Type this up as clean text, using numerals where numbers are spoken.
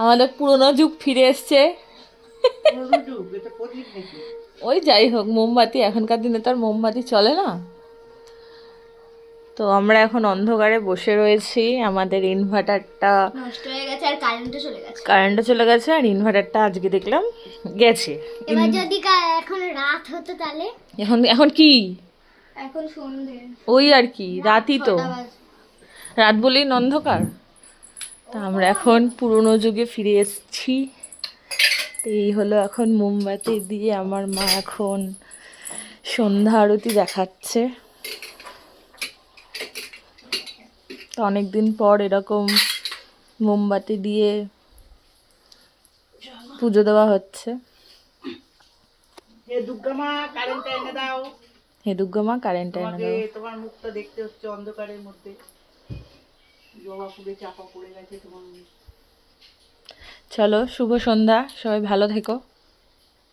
আমাদের পুরনো যুগ ফিরে এসছে। ওই যাই হোক, মোমবাতি এখনকার দিনে তো আর মোমবাতি চলে না। তো আমরা এখন অন্ধকারে বসে রয়েছি। আমাদের ইনভার্টারটা নষ্ট হয়ে গেছে আর কারেন্টটা চলে গেছে, আর ইনভার্টারটা আজকে দেখলাম গেছে। এবার যদি এখন রাত হতো তাহলে? এখন এখন কি, এখন সন্ধে, ওই আর কি, রাতই তো, 6টা বাজে। রাত বলেই না অন্ধকার। তা আমরা এখন পুরনো যুগে ফিরে এসেছি। তো এই হলো এখন মোমবাতি দিয়ে আমার মা এখন সন্ধ্যা আরতি দেখাচ্ছে। তো অনেকদিন পর এরকম মোমবাতি দিয়ে পুজো দেওয়া হচ্ছে। হে দুর্গা মা কারেন্টটা এনে দাও, হে দুর্গা মা কারেন্টটা এনে দাও। তোমার মুখটা দেখতে হচ্ছে অন্ধকারের মধ্যে, জবা ফুলে চাপা পড়ে গেছে তোমার মুখ। চলো, শুভ সন্ধ্যা, সবাই ভালো থেকো।